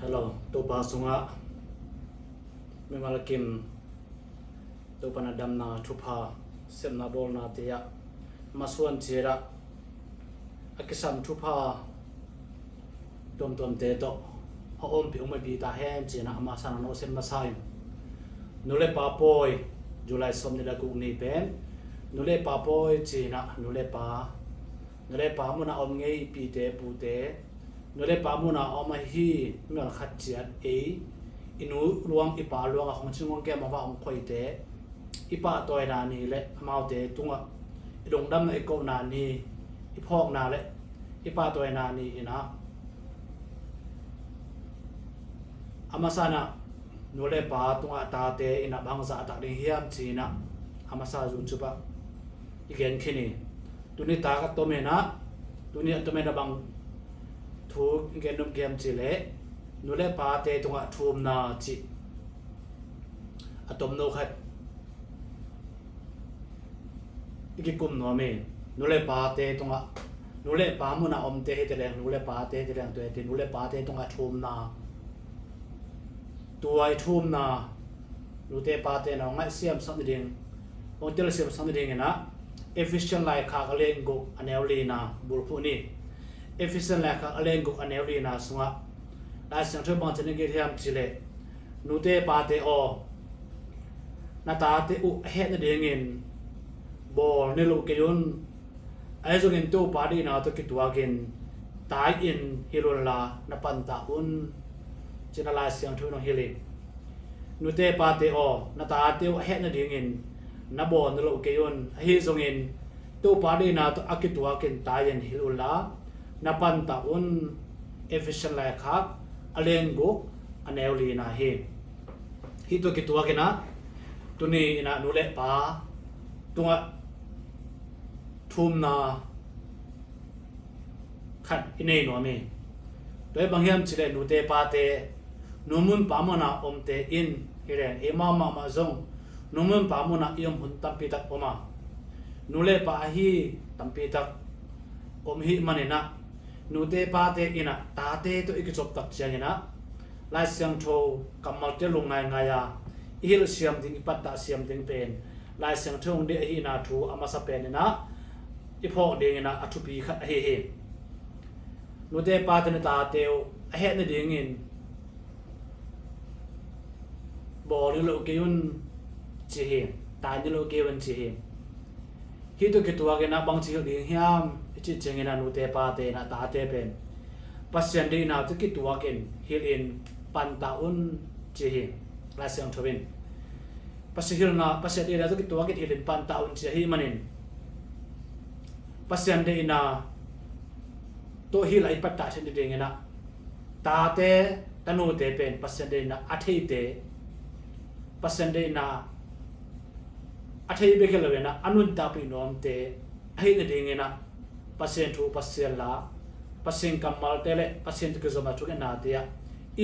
Hello, to pasunga memalakim to panadam na thupa semna bol na tia masuan chira akisam thupa tom te to om pi pi ta hen china ama sana no sem masai NulePa poi July som ni lagu ni pen NulePa poi china NulePa muna om ngei pi te pu te NulePa muna om hi mel khat chiat e inu luang ipa luang hong chingong ke ma wa hong khoi te ipa toy na ni le mau te tunga idong dam na iko na ni iphok na le ipa toy na ni ina amasana NulePa tunga ta te ina bangsa ta ding hiam china amasa zu chuba igen khini tuni ta ka to me na tuni to me na bang thu igen num game chile NulePa te tunga thum na chi atom no khat ikikum no me NulePa te tunga NulePa muna om te he te leng NulePa te te leng te NulePa te tunga thum na tuai thum na NulePa te na ngai siam sam ding ong tel siam sam ding na efficient lai kha ka leng go aneli na burphu ni efficient lai kha leng go aneli na sunga la sang thoi bang chen ge thiam chile NulePa te o na ta te u he na ding in bol ne lo ke yun ai zo gen to pa di na to ki tua gen tai in hilon la na pan ta un china la siang thoi no hili NulePa te o na ta te u he na ding in na bol ne lo ke yun hi zo gen to pa di na to akitua ken tai in hilon la na pan ta un efficient la kha aleng go aneli na hi to ki tua ke na tuni na NulePa tunga thum na khat inei no me toy bangyam chile NulePa te numun pamana omte in hiren emama ma zong numun pamuna iom hun tampi tak oma NulePa hi tampi tak om hi manena NulePa te ina ta te to ikichop tak changena lai siang tho kamal te lungai ngaya il siam ding ipatta siam ding pen lai siang thong de hi na thu amasa pen na ipho ding na athupi khat he NulePa te na ta teo he na ding in bol lo ke yun chi he ta ni lo ke wan chi he hi to ke tua ke na bang chi ding hiam chi cheng na NulePa te na ta te pen pasien de na to ki tua ken hil in pan ta un chi he la siang thobin pasihil na pasien de na to ki tua ken hil in pan ta un chi hi manin pasien de na to hi lai patta chen de ding na ta te tanu te pen pasien de na athei te pasien de na athei be ke lawe na anun ta pi nom te ai de ding na pasien thu pasien la pasien kamal te le pasien ke zoma thu ke na te ya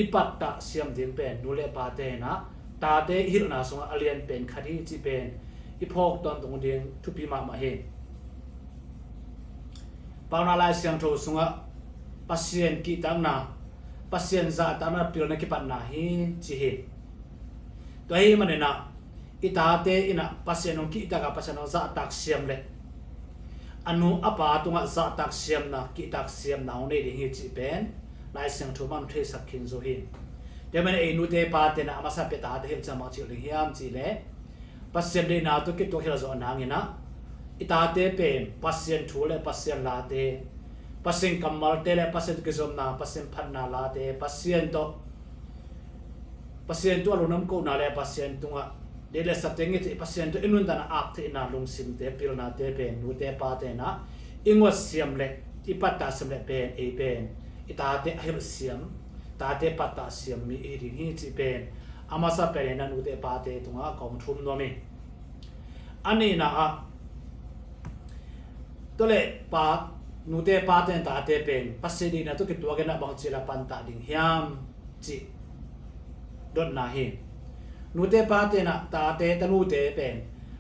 ipatta siam ding pen NulePa te na ta te hil na song alien pen khadi chi pen iphok ton tung ding thu pi ma he pauna lai siang tho sunga pasien ki tang na pasien za ta na pil na ki pat na hi chi he to hi mane na ita te ina pasien ong ki ta ka pasien za tak siam le anu apa tunga za tak siam na ki tak siam na ong ne ding hi chi pen lai siang tho man the sakhin zo hi te mane e NulePa te na amasa pe ta te hil chama chi le hiam chi le pasien de na to ki to hil zo na ngi na ita te pe pasien thu le pasien la te pasien kamal te le pasien ke zom na pasien phan na la te pasien to lo nam ko na le pasien tunga de le sateng te pasien to inun da na ap te na lung sim te pil na te pe NulePa te na ingwa siam le ipata sim le pe e pen ita te hil siam ta te pata siam mi e ri hi chi pen amasa pe na NulePa te tunga kom thum no me ani na a tole pa NulePa te ta te pen pasidi na to ki tua ke na bang chila pan ta ding hiam chi dot na hi NulePa te na ta te tanu te pen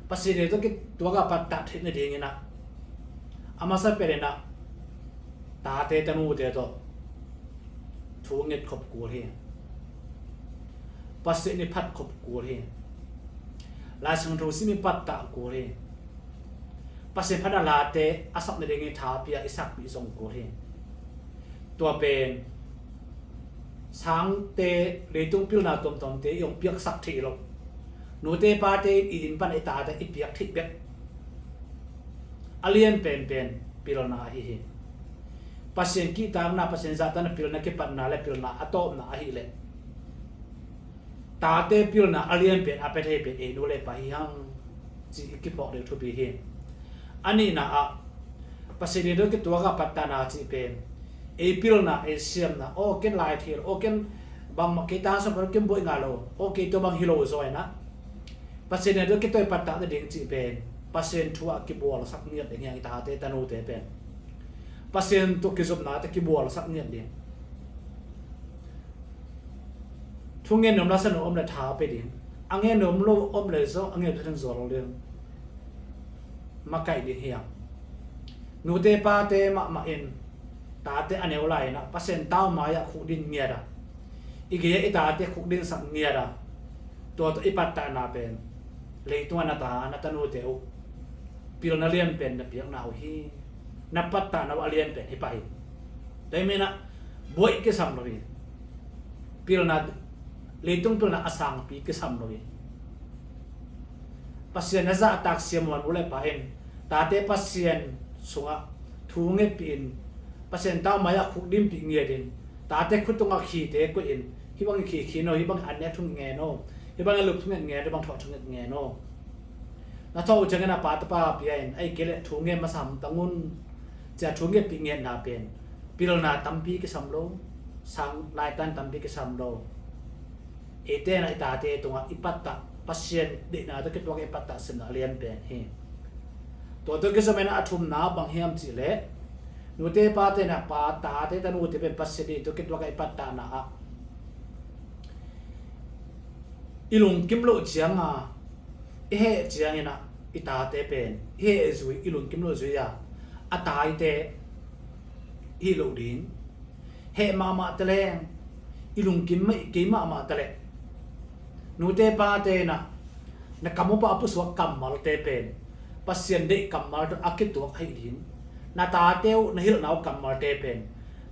pasidi to ki tua ka pat ta the na ding na amasa pe na ta te tanu te to thu nget khop ku hi ปัสเซนิพัดขบกูเฮลายสังทูสิมีปัตตะกูเฮปัสเซพัดลาเตอสักในเรื่องท้าเปียอิสักปีสงกูเฮตัวเป็นสังเตเลยตุงพิลนาตมเตยงเปียกสักทีหรอกนูเตปาเตอินปันไอตาเตอิเปียกทิเปียกอเลียนเป็นพิลนาฮิปัสเซนกีตางนาปัสเซนซาตันพิลนาเก็ปันนาและพิลนาอโตนาฮิเลตาเตพิลนาอเลียนเป็นอเปเทเป็นเอนูเลปะฮิฮังจีกิปอกเดทุบีเฮอันนี้นะอะปัสเซนเดก็ตัวกับปัตตานาจีเป็นเอพิลนาเอเซียมนะโอเกนไลท์เฮโอเกนบางกิตาสมรเกนบุยงาโลโอเคตัวบางฮิโลซอยนะปัสเซนเดก็ตัวปัตตาเดงจีเป็นปัสเซนทัวกิบัวสักเนียดอย่างตาเตตันูเตเป็นปัสเซนตัวกิจสมนาตะกิบัวสักเนียดเดียทุ่งเงินนมรัศนอมเลยท้าไปดิอังเงินนมโลอมเลยโซอังเงินเป็นส่วนเราเรื่องมาไก่ดิเฮียนูเตปาเตมาเอ็นตาเตอันเอวไลนะปัสเซนต้ามาอยากขุดินเงียดอีกอย่างอีตาเตขุดินสักเงียดตัวอีปัตตานาเป็นเลยตัวนาตานาตานูเตอพิลนาเลียนเป็นนับเปียกนาวฮีนับปัตตานาวเลียนเป็นให้ไปได้ไหมนะบวยก็ซ้ำเลยพิลนาเลยต้องพิลนาอสังปีก็ซ้ำเลยปัสเซียนน่าจะตักเสียมวันอุเลปะเอ็นตาเตปัสเซียนสุงะทูงเงปีนปัสเซียนต้ามายาคุกดิมปีเงียดินตาเตคุตตงะขีเตก็เอ็นฮิบังขีโนฮิบังอันเนี้ยทุ่งเงโนฮิบังลุกทุ่งเงฮิบังถอดทุ่งเงโนนาท้าอุจจาระปาตปาเปียนไอเกลทุ่งเงมาซ้ำตั้งงุนจะทุ่งเงปีเงียนาเป็นพิลนาตัมปีก็ซ้ำโลสังลายตันตัมปีก็ซ้ำโลเอเตนไอตาเตตงะอิปัตตะปัสเซียนเดนาตะกิตัวอิปัตตะสินาเลียนเป็นเฮตัวตัวกิสเมนะอัฐุมนาบางเฮียมจิเลนูเตปาเตนะปาตาเตตนูเตเป็นปัสเซียนตัวกิตัวอิปัตตะนะอิลุงกิมโลเจียงเฮเจียงนะอิตาเตเป็นเฮจุยอิลุงกิมโลจุยอะตายเตฮิโลดินเฮมาตะเลงอิลุงกิมไม่กิมาตะเลนูเตปาเตนะนักกรรมปะปุสวกรรมมาลเตเป็นปัสเซียนเดกรรมมาลอากิตัวให้ดินนาตาเตวนหิลนาวกรรมมาลเตเป็น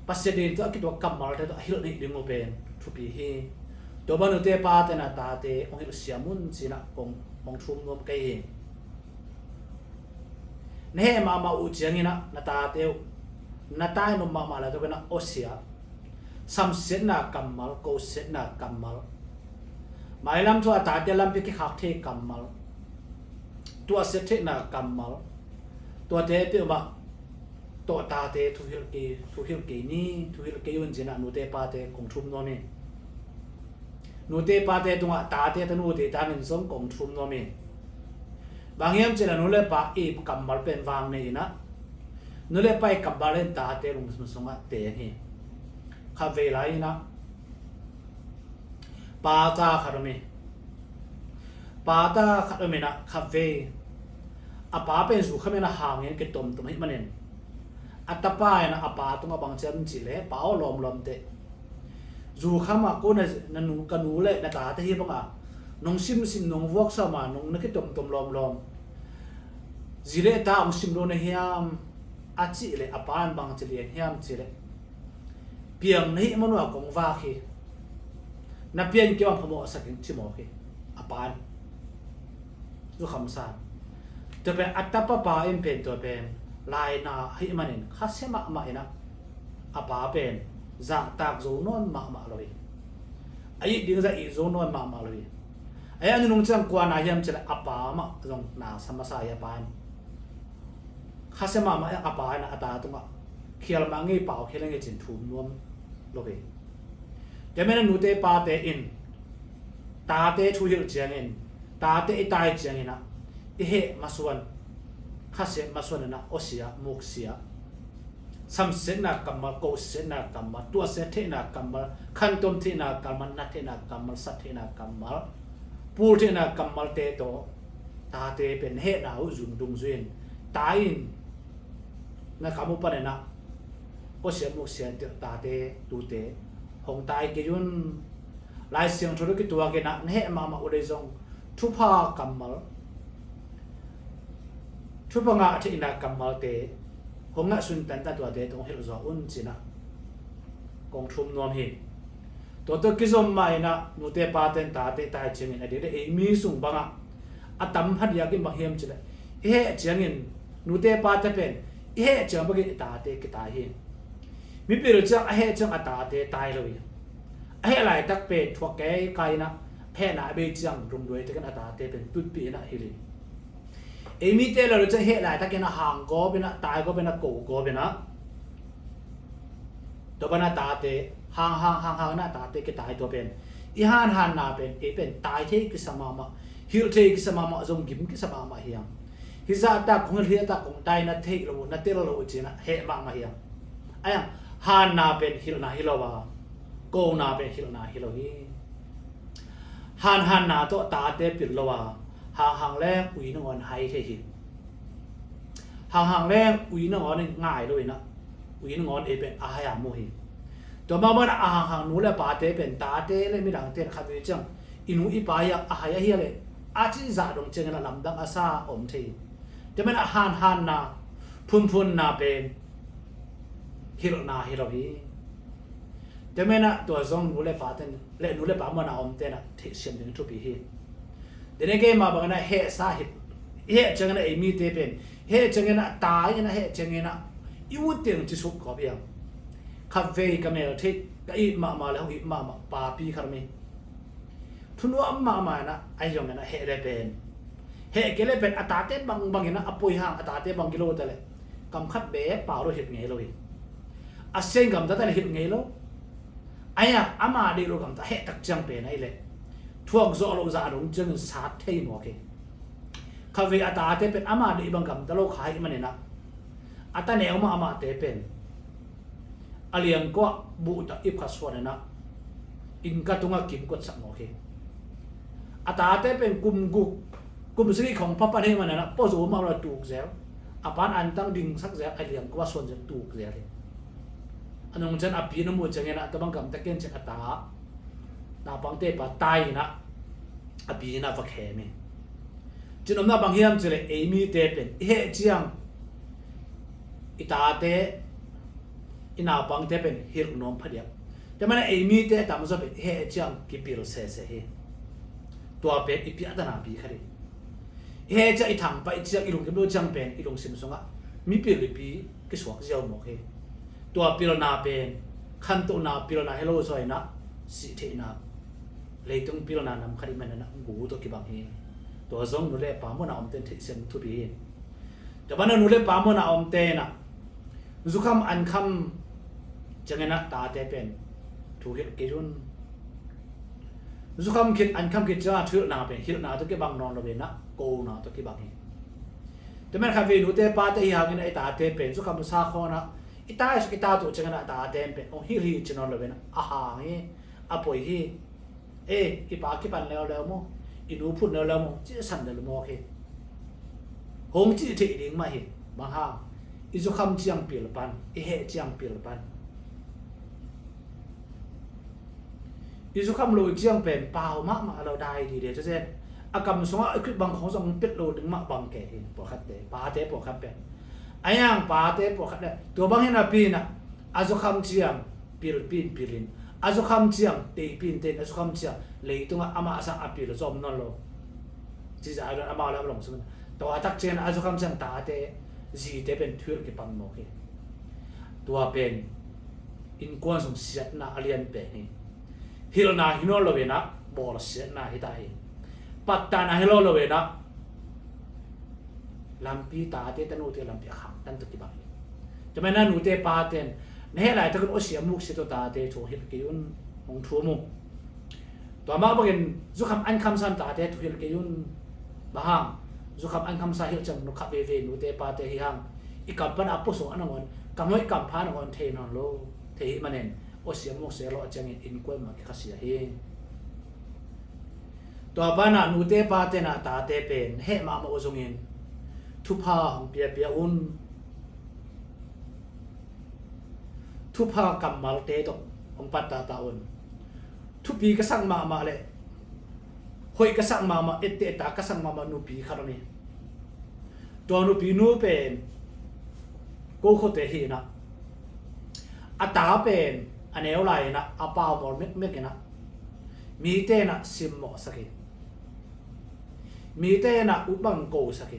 ปัสเซียนเดตัวอากิตัวกรรมมาลเตตัวหิลนี่ดิงโอเป็นทุบีเฮตัวบันูเตปาเตนะตาเตองหิลเสียมุนสินะองทุ่มนวมไกเฮเน่มาอุจยังนะนาตาเตวนาตายนมมาละตัวเป็นโอเซียสัมเสนากรรมมาลโกเสนากรรมมาลหมายลำตัวตาเดลัมพิกิขักเทกรรมมาลตัวเสถนากรรมมาลตัวเตเปียวมาตัวตาเตทุหิลกีนี่ทุหิลกีวันจีนะนูเตปาเตกงทุ่มโนเมนูเตปาเตตัวตาเตตนูเตตามินสงกงทุ่มโนเมบางอย่างจีนะนูเลปาอีกรรมมาลเป็นวางในนะนูเลปาอีกรรมมาลตาเตลงสมสงะเตนี่ข้าเวลาอีนะปาตาคาร์เมปาตาคาร์เมนะคาเฟ่อาปาเป็นสุขเมนะหางเงี้ยกิตมให้มันเองอัตปายนะอาปาตรงบางเจ้าจิเลป้าวลอมเตะสุขมากูนันนูกันนูเล่นตาเทียบงนงซิมนงวอกสมานงนักกิตมลอมจิเลตาองซิมโดนเฮียมอาจิเลอาปานบางจิเลเฮียมจิเลเพียงนี้มันว่ากงวาคีนับเพียงเกี่ยวกับพมอสักชิมอคีอาปานดูคำสั่งจะเป็นอัตตาปะปาอินเป็นตัวเป็นลายนาให้มันเองข้าเสมาเองนะอาปาเป็นจะตักโซนนมาเลยไอ้ดิ้งจะอีโซนนมาเลยไอ้อันนี้นุ่งจังกว่านาเยี่ยมจะอาปามาตรงนาสมาสายอาปานข้าเสมาอาปานะอัตตาตรงอ่ะเขียนมางี้เปล่าเขียนงี้จินทุ่มรวมเลยแต่ไม่นั้นนูเตปาเตอินตาเตทุยเจียงอินตาเตอิตายเจียงอินะอิเฮมาส่วนข้าเสมาส่วนนะโอเสียมุกเสียสัมเสนากรรมโกเสนากรรมตัวเสเทนากรรมขันตมเทนากรรมนัทเทนากรรมสัตเทนากรรมปูเทนากรรมเตโตตาเตเป็นเฮนาอุจุนดุงจุนตายอินนะคำอุปเนนะโอเสียมุกเสียตาเตตูเตหงตายกิยุน ลายเสียงธุรกิจตัวกันนะเฮมาอุดจงทุพากำมัลทุพงะที่อินักกำมัลเตหงะสุนตันตัตัวเตตรงเฮลจออุนจินะกองทุมนวมเฮตัวกิจอมไม่นะนูเตปาเตนตาเตตายเชียงอินอดีตเอมีสุงบังอะตัมพัดยากินบังเฮมจิเลยเฮเชียงอินนูเตปาเตเป็นเฮเชียงบังกิตาเตกิตาเฮมีเปลือกจังเฮเชียงตาเตตายเลยเฮไหลตักเป็นทั่วแก่ไกนะเฮน่ะเบจังรุมด้วยแต่กันตาเตเป็นตุดปีนะฮิลิเอมีเตลเราจะเฮไหลตักกันห่างก็เป็นตายก็เป็นโกก็เป็นตัวเป็นตาเตห่างนะตาเตกิตายตัวเป็นอีหันนาเป็นเป็นตายเทกิสมามาฮิลเทกิสมามาจงกิมกิสมามาเฮียงฮิซาตาคงเฮียตาคงตายนัทเทกเรานัทเตลเราอุจินะเฮมาเฮียงไอ้ยังหันนาเป็นฮิลนาฮิลวาโกนาเป็นฮิลนาฮิลฮีหันนาตัวตาเตปิลวาห่างแรงอุยนงอนไฮเทหิห่างแรงอุยนงอนง่ายด้วยนะอุยนงอนเป็นอาหยาโมหิตัวมาเมื่อห่างนู้นแล้วปาเตเป็นตาเตเลยไม่ดังเตนขัดวิจังอินุอีปายอาหยาเฮียเลยอาจิจ่าดงเจงละลำดังอาซาอมทีจะเป็นหันนาพุ่นนาเป็นฮิลนาฮิลฮีจะไม่นะตัวซองนูเลปาเตนเล่นูเลปามันอมเตนะที่เสียงถึงทุบีฮีเดี๋ยวนี้เกมมาบอกนะเฮซาฮิเฮจังนะเอมีเตเป็นเฮจังนะตายนะเฮจังนะอีวุฒิงจิสุกขอเพียงคาเฟ่กับเมลที่ก็อีมาแล้วอีมาปาปีคาร์มีทุนว่ามานะไอ้ยองนะเฮเรเป็นเฮเกเลเป็นอัตาเตบางนะอปุยห่างอัตาเตบางกิโลแต่เลยกำคัดเบ๊ป่าเราเห็นไงเลยอาเซงกำตัดแต่เห็นไงโลไอ้ยังอามาดีโลกำตัดเฮตักจังเป็นไอ้เลยทั่วโซโลซาดงจึงสาดเทหมอเกคาเฟ่อัตาเตเป็นอามาดีบางกำตัดโลกขายมันเนี่ยนะอัตาเนวมาอามาเตเป็นอเลียงก็บูตอิบขัสวนนะอินกัตุงกิมกดสักหมอเกอัตาเตเป็นกุมสิ่งของพระปฏิมันนะพอสูมาเราถูกเสียอปานอันตั้งดิ่งสักเสียไอเลียงก็ว่าส่วนจะถูกเสียเลยอันนั้นฉันอภินมุจจังเงี้ยนะแต่บางคำตะเกียนจะอัตาหน้าบางเตปะตายนะอภินะฟักแห่มีจุดนั้นบางเฮียมจะเลยเอมีเตเป็นเฮจียงอิตาเตอินาบางเตเป็นฮิรนอมพเดียแต่มันเอมีเตตามส่วนเป็นเฮจียงกิปิลเซเซเฮตัวเป็นอิพิอัตนาบีคดีเฮจะอิถังไปอิจะอิลุงกิบลูจังเป็นอิลุงซิมซงะมีปิลปีกิสวกเจ้าหมอกเฮตัวปิลนาเป็นขันตุนาปิลนาเฮโลซอยนะสิเทนาเลยต้องปิลนานำคดีมันนะกูตัวกิบังเฮตัวซงนุเลปามนาอมเตนเทเซนทุบีแต่บ้านนุเลปามนาอมเตนะสุขอันคำจังเงนะตาเตเป็นถูกเหตุเกิดสุขคิดอันคำคิดจะถือนาเป็นฮิรนาตัวกิบังนอนเราเป็นนะโกนาตัวกิบังเฮแต่แม้ข้าเวนุเตปาเตยหางเงนะไอตาเตเป็นสุขมุสาคอนะอิตาสุกิตาตัวจังเงนะตาเตเป็นโอฮิริจะนอนเราเป็นนะอาหารเฮอป่วยเฮอีปากิปันแล้วมั้งอินูพูดแล้วมั้งจีสันเดลมอเฮหงจีเทดิ่งมาเฮบางห่างอิสุคำเจียงเปลี่ยนปันเฮเจียงเปลี่ยนปันอิสุคำโลเจียงเป็นเปล่ามากเราได้ดีเดียวจะเช่นอากรรมสงฆ์คือบางของสงฆ์เป็ดโลดึงมาบางแก่เห็นปวดขัดเตะปาเตะปวดขัดเป็นไอ้ยังปาเตะปวดขัดเนี่ยตัวบางเห็นปีน่ะอิสุคำเจียงเปลี่ยนลินอาจุคำเชียงเตยปินเตนอาจุคำเชียงเลยตรงอามาสังอภิรจอมนั่นโลจีจ่าเรื่องอามาแล้วลงสมตัวตักเชนอาจุคำเชียงตาเตจีเตเป็นทุเรศปังโมเกตัวเป็นอินกวนสงเสียนาอเลียนเป็นฮิโรนาฮิโนโลเวนะบอลเสียนาฮิตาฮิปัตตานาฮิโรโลเวนะลำปีตาเตตันอุเตลำปีขังตันตุกิบังจะไม่นั่นอุเตปาเตนเนี่ยหลายท่านก็เสียมุกเสียตัวตาเตะถูกเหตุกิยุนของทัวมุกตัวมาบอกเห็นจุคำอันคำสันตาเตะถูกเหตุกิยุนบ้างจุคำอันคำสาเหตุจังนุขับเวนุเตปาเตะหิฮังอีกกับปัญหาผู้ส่งอันนั้นวันกำไว้กำพานวันเทนอนโลเทหิมันเองโอเสียมุกเสียโลจังอินกวนมาคิดเสียเองตัวบ้านน่ะนุเตปาเตน่ะตาเตะเป็นเฮมาโอซงเงินทุพาของเปียอุนทุพากรรมมาเตตองปัตตาตาอุน ทุปีก็สั่งมาเลยหอยก็สั่งมาเอตตาก็สั่งมานูปีขนาดนี้ตัวนูปีนูเป็นกูโคเตหีนะอัตาเป็นอันเอวไหลนะอาปาวมอลเมกนะมีเตนะซิมหมอสักมีเตนะอุบังโกสัก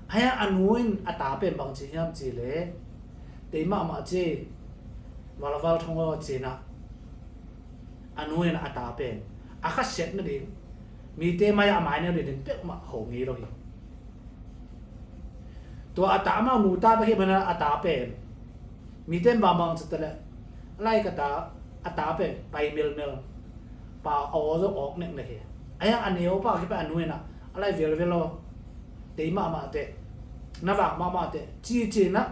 ไอ้อันนู้นอัตาเป็นบางทียามจีเล่แต่มาจีวาลทงว่าจีนะอันนู้นอัตาเป็นอาคัสเช็ดนั่นเองมีเตมายาหมายเนี่ยเด่นเป็กมาหงงี้เลยตัวอัตามาหนูตาไปที่มันอัตาเป็นมีเต้นบางสุดเลยไล่กตาอัตาเป็นไปเมลป่าเอาจะออกเนี่ยเลยไอ้อันนี้ป่าที่เป็นอันนู้นนะอะไรเวลตีมาเตะนับมาเตะจีนะ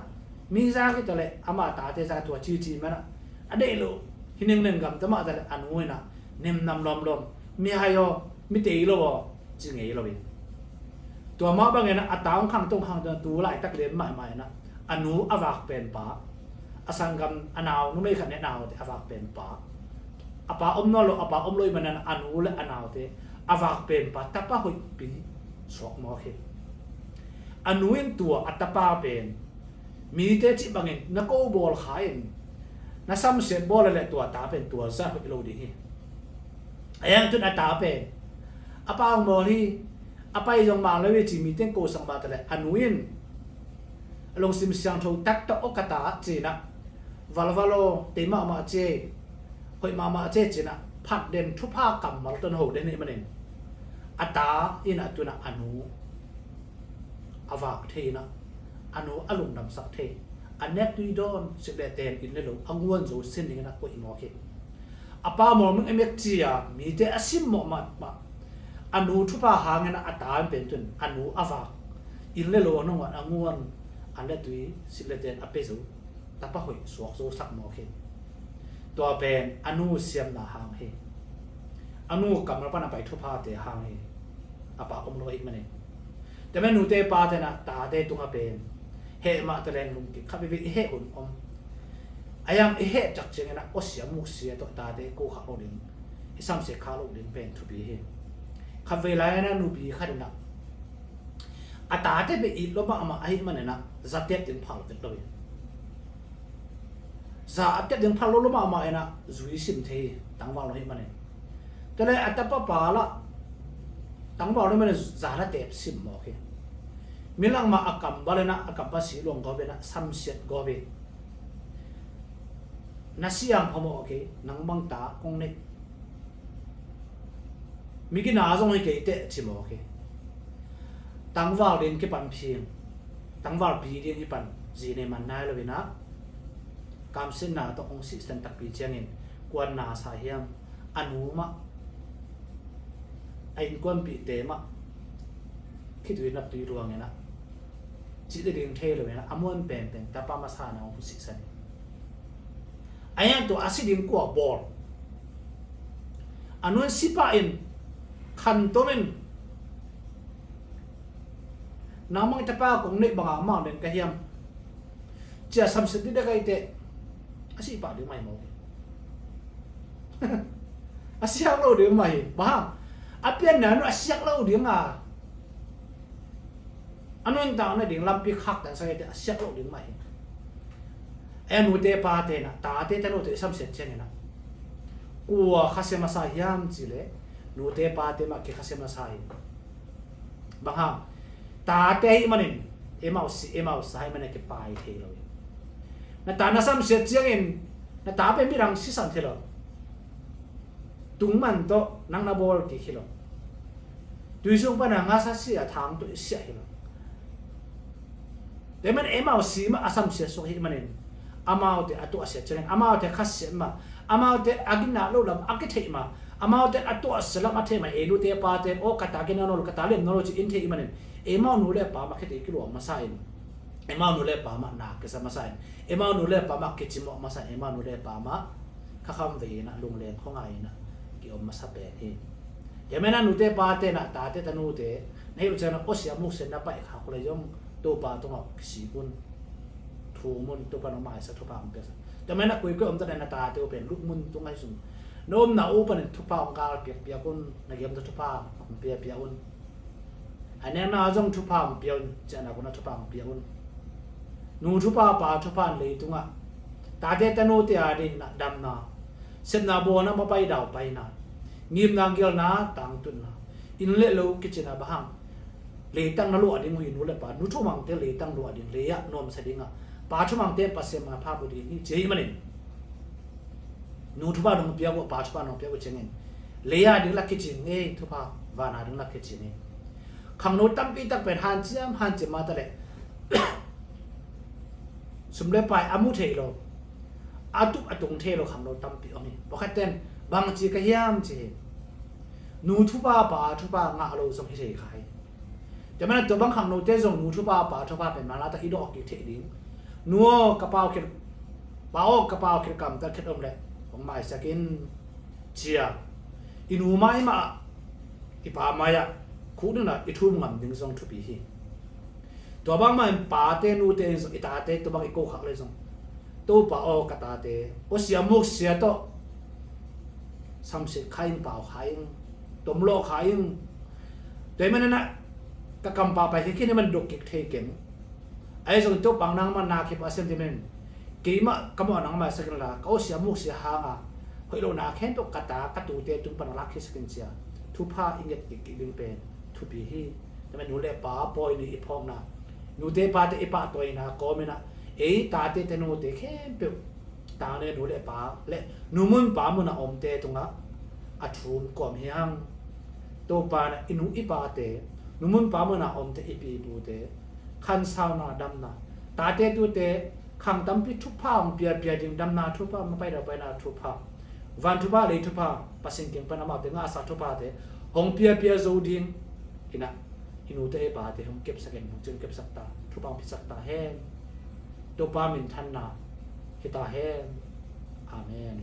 มีซากที่เลยอามาตาเตะซากตัวจีมันนะอันเดียวหินหนึ่งกับจะมาแต่อันนู้นนะเนมนำลมมีให้ยอมีเตะโลจึงไงโลบิตัวมาบางอย่างนะอัตราข้างตรงข้างตัวหลายตักเลี้ยนใหม่นะอันนู้อวากเป็นป่าอสังกัมอันนาวนู้ไม่ขันแนนาวแต่อวากเป็นป่าอป่าอมนอลอป่าอมลอยมันนั้นอันนู้และอันนาวแต่อวากเป็นป่าแต่ป่าหอยปีสอกมอเคอันนู้ยังตัวอัตป่าเป็นมีเตจิบางอย่างนักโอบอลขายนักซ้ำเสียบอลอะไรตัวตาเป็นตัวซะหอยโลดีไอ้ยังจุดอัตราเป็นอป่าอมอลีอไปยังมาเลยจีมีเต้นโกสังบาตเลยอันนู้นลงซิมเสียงทูตักตอกกตาจีนะวาลโลเตมาเจหอยมาเจจีนะผัดเด่นทุพากรรมมาต้นหูเด่นนี่มันเองอัตาอินะตัวนะอนุอวากเทนะอนุอารมณ์ดำสักเทอันเนตุยดอนสิเดเตนอินเลโลอังวนโจสินนี่นะก็อิมอเคอปามอมึงเอเมกจีอะมีเตอซิมมอมาอนุทุพาหางนะอัตาเป็นตุนอนุอวากอินเลโลน้องอังวนอันเดตุยสิเลเตนอเปซูตาปะหอยสวกโซสักมอเคตัวเป็นอนุเสียมนาหางเฮอนุกำลังปนไปทุพาเตหางเฮอปาอมโลอีกมันเองแต่แม่หนูเตปาเตนะตาเตตุงอเป็นเฮมาตะแรงลุงกิขับไปวิเฮอุ่นอมไอ้ยังเฮจักเจงนะโอเสียมุเสียตัวตาเตกูขับโลดิงไอ้ซ้ำเสียขาโลดิงเป็นทุบีเฮขับเวลานะนูบีขัดนะอาตาเตไปอีกลบมาไอ้มันนะจัดเต็มถึงพังเป็นตัวจัดเต็มถึงพังลบมาไอ้นะจุยสิมเทตั้งวางเลยมันเองแต่เลยอัตปะปาละตั้งวางเลยมันจัดเต็มสิมโอเคมิลังมาอักกัมบาเลนะอักกัมปัสสีลงก็เป็นนะซัมเซตก็เป็นนัสยังพอมโอเคนังบังตาคงเนมีกินอาจงให้เกิดเตะชิมโอเคตั้งวางเรียนกี่ปันเพียงตั้งวางปีเรียนกี่ปันจีเนมันนายเลยนะกำเส้นหนาต้ององค์สิสตันตักปีเจียงเงินกวนนาสาเหมอนุมะไอ้กวนปีเตมะคิดดูนับตัวรวงเงี้ยนะจิตเรียงเทเลยนะอมวนเป็นแต่ป้ามาสานาองค์สิสันไอ้ยังตัวอาศัยดิงกัวบอลอนุนสิปะอินขันตัวนึงน้ำมันจะป้าคงนึกบางอย่างเด่นกระเทียมจะสัมผัสได้ไงเตะอาศัยปะเดี๋ยวไม่หมดอาศัยเราเดี๋ยวไม่บ้างอาเปียนเนี่ยอาศัยเราเดี๋ยวอ่ะอันนู้นต่างนั่นเดี๋ยวลำปีขักแต่ใส่เตะอาศัยเราเดี๋ยวไม่เอ็นอุเตปาเตนะตาเตะแต่เราเตะสัมผัสเช่นนั้นกัวข้าเสมาสายามจิเลนูเตปาเตมาเกข้าเสมาสายบางครั้งตาเตะมันเองเอ็มเอาสายมันเองเก็บไปเทเลยนั่นตาหน้าซ้ำเสียเจียงเองนั่นตาเป็นพี่รังสิสันเทเลยตุ้งมันโตนั่งนับบอลกี่กิโลดูส่งไปนั่งอาศัยเสียทางตัวเสียกิโลแต่มันเอ็มเอาสีมาอาศัยเสียสุขมันเองอามาเอาแต่ตัวเสียเจียงอามาเอาแต่ข้าเสียมาอามาเอาแต่อากินนาโลลำอากิเทมาอามาเอาแต่ตัวเสียละมาเทมาเอลูเตปาเตโอกาตากินนาโลกาตาเล่นนาโลจิอินเทมันเองเอ็มเอาหนูเล่ปามาแค่ตีกิโลมาใส่เอ็มเอาหนูเล่ปามาหนักก็สมาใส่เอ็มเอาหนูเล่ปามาเกจิมอมาใส่เอ็มเอาหนูเล่ปามาข้าคำเวนะลุงเล่นของไงนะเกี่ยวมาสับเปะเองอย่างไม่นั้นหนูเตปาเตนะตาเตตนูเตในรู้จักนะโอเสียมุกเซนนะไปข้าคนเลยย่อมตัวปาตัวออกสีบุญถูมุนตัวปานออกมาสักทุบางเปล่าแต่ไม่นักคุยก็อมตะเนนตาตัวเป็นลูกมุนตัวไงสุ่ม nom na upan thupa ang kal piak piakun nagyam to thupa pia piaun anem na jong thupa pion chana kuna thupa piaun nu thupa pa thupa le tunga ta de tanu te ading na dam na sem na bo na ma pai dau pai na ngim na gel na tang tun na in le lo kichina bahang le tang na lo ading mu inu le pa nu thu mang te le tang lo ading le ya nom sa dinga pa thu mang te pasem ma pha bu di ni je manin nu thu ba dong pia ko pa thu ba no pia ko chengen le ya ding la kichin nge thu pa va na ding la kichin ne khang no tam pi tak pen han chi ma ta le sum le pai amu thei lo atung thei lo khang no tam pi oni bo khat ten bang chi ka hiam chi nu thu ba pa thu ba nga lo som hi thei khaiจะมันตัวบางครั้งโน้ตเจส่งนูทุบป่าทุบเป็นมาลาตาอีดอกกิเทดิ้งนัวกระเป๋าเข็ดป่าวกระเป๋าเข็ดกำแต่เข็ดอมเลยของหมายสกินเชียอินูไม้มาอีป่าไม้อะคู่นึงน่ะอีทุ่มงำดึงส่งทุบีฮีตัวบางมันป่าเตนูเตส่งอีตาเตตัวบางอีโก้ขักเลยส่งตัวป่าวกระตาเตโอเสียมุกเสียโตซ้ำเสียขายป่าวขายตัวมโลขายแต่มันนั่นน่ะกะกำปาไปที่นี่มันดกกิกเทเก็มไอ้ส่วนตัวปังนังมันนาคิปอาเซนติเมนกี่มะกำมันนังมาสักละเขาเสียมุกเสียหางอ่ะเฮ้ยเราหนาแค่ตัวกระตากระตูเตจุงปันรักคิสกินเสียทุพาอิงเกตกิดึงเป็นทุบีฮีแต่มันนูเล่ป้าปอยนี่อีพองนะนูเตป้าเตอีป้าตัวนะก็ไม่นะเอ้ตาเตเตนูเตแค่เปียวตาเนี่ยนูเล่ป้าเล่นูมุนป้ามุนอมเตตรงอ่ะอัดรูมก่อมเฮียงตัวป้าเนี่ยอินูอีป้าเตนุมุนปามันอมเตอีปีบูเตขันสาวนาดำนาตาเตตูเตขังตั้มพิทุพาองเปียจึงดำนาทุพามาไปเราไปนาทุพาวันทุพาเลยทุพาปัสสิงเก่งปนามาเป็นอาสาทุพาเตหงเปียโซดิงอินะอินูเตเอปาเตหงเก็บสักเก็บหงจึงเก็บสักตาทุพาพิสักตาแห้งตัวปามินทันนาฮิตาแห้งอาเมน